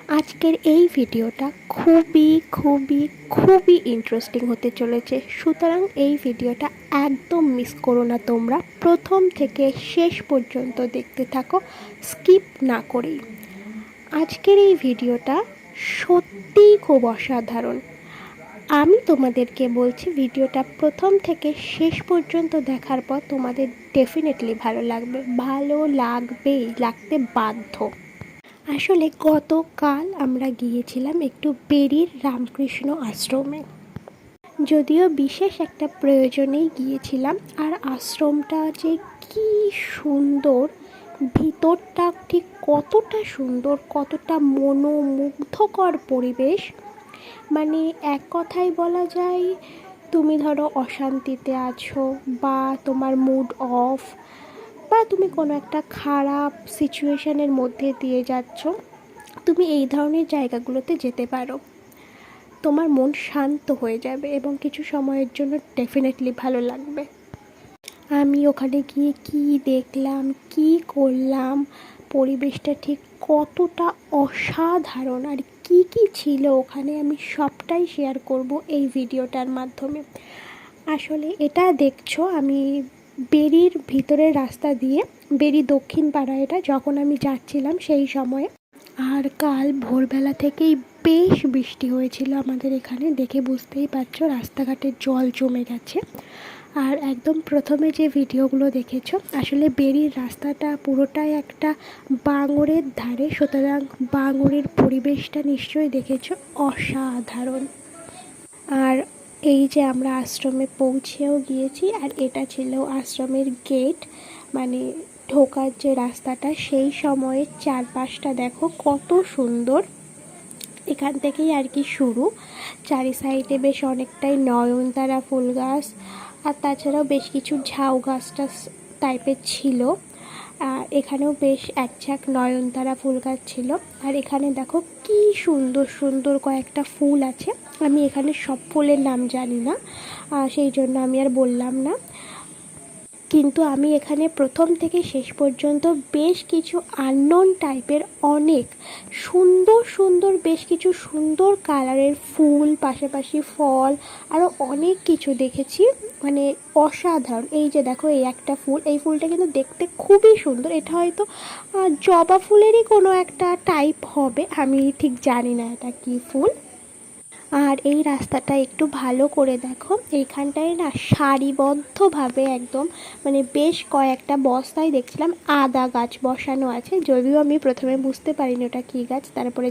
আজকের এই ভিডিওটা খুবই ইন্টারেস্টিং হতে চলেছে। সুতরাং এই ভিডিওটা একদম মিস করো না, তোমরা প্রথম থেকে শেষ পর্যন্ত দেখতে থাকো, স্কিপ না করেই। আজকের এই ভিডিওটা সত্যিই খুব অসাধারণ। আমি তোমাদেরকে বলছি, ভিডিওটা প্রথম থেকে শেষ পর্যন্ত দেখার পর তোমাদের ডেফিনেটলি ভালো লাগতে বাধ্য। আসলে গতকাল আমরা গিয়েছিলাম একটু বেরির রামকৃষ্ণ আশ্রমে। যদিও বিশেষ একটা প্রয়োজনেই গিয়েছিলাম। আর আশ্রমটা যে কি সুন্দর, ভিতরটা ঠিক কতটা সুন্দর, কতটা মনোমুগ্ধকর পরিবেশ। মানে এক কথায় বলা যায়, তুমি ধরো অশান্তিতে আছো বা তোমার মুড অফ, বা তুমি কোনো একটা খারাপ সিচুয়েশনের মধ্যে দিয়ে যাচ্ছ, তুমি এই ধরনের জায়গাগুলোতে যেতে পারো। তোমার মন শান্ত হয়ে যাবে এবং কিছু সময়ের জন্য ডেফিনেটলি ভালো লাগবে। আমি ওখানে গিয়ে কি দেখলাম, কি করলাম, পরিবেশটা ঠিক কতটা অসাধারণ, আর কি কি ছিল ওখানে, আমি সবটাই শেয়ার করব এই ভিডিওটার মাধ্যমে। আসলে এটা দেখছো, আমি বেরির ভিতরের রাস্তা দিয়ে, বেরি দক্ষিণ পাড়া এটা, যখন আমি যাচ্ছিলাম সেই সময়ে। আর কাল ভোরবেলা থেকেই বেশ বৃষ্টি হয়েছিল আমাদের এখানে, দেখে বুঝতেই পারছো রাস্তাঘাটে জল জমে গেছে। আর একদম প্রথমে যে ভিডিওগুলো দেখেছো, আসলে বেরির রাস্তাটা পুরোটাই একটা বাঙরের ধারে, সুতরাং বাঙরের পরিবেশটা নিশ্চয়ই দেখেছো, অসাধারণ। আর এই যে আমরা আশ্রমে পৌঁছেও গিয়েছি, আর এটা ছিল আশ্রমের গেট, মানে ঢোকার যে রাস্তাটা। সেই সময়ে চারপাশটা দেখো কত সুন্দর, এখান থেকেই আর কি শুরু। চারি সাইডে বেশ অনেকটাই নয়নতারা ফুল গাছ, আর তাছাড়াও বেশ কিছু ঝাউ গাছটা টাইপের ছিল। এখানেও বেশ এক ঝাঁক নয়নতারা ফুল গাছ ছিল। আর এখানে দেখো কি সুন্দর সুন্দর কয়েকটা ফুল আছে। আমি এখানে সব ফুলের নাম জানি না, সেই জন্য আমি আর বললাম না। কিন্তু আমি এখানে প্রথম থেকে শেষ পর্যন্ত বেশ কিছু আননোন টাইপের অনেক সুন্দর বেশ কিছু সুন্দর কালারের ফুল, পাশাপাশি ফল, আরও অনেক কিছু দেখেছি, মানে অসাধারণ। এই যে দেখো, এই একটা ফুল, এই ফুলটা কিন্তু দেখতে খুবই সুন্দর। এটা হয়তো জবা ফুলেরই কোনো একটা টাইপ হবে, আমি ঠিক জানি না এটা কী ফুল। আর এই রাস্তাটা একটু ভালো করে দেখো, এইখানটায় না সারিবদ্ধভাবে একদম, মানে বেশ কয়েকটা বস্তায় দেখছিলাম আদা গাছ বসানো আছে। যদিও আমি প্রথমে বুঝতে পারিনি ওটা কী গাছ, তারপরে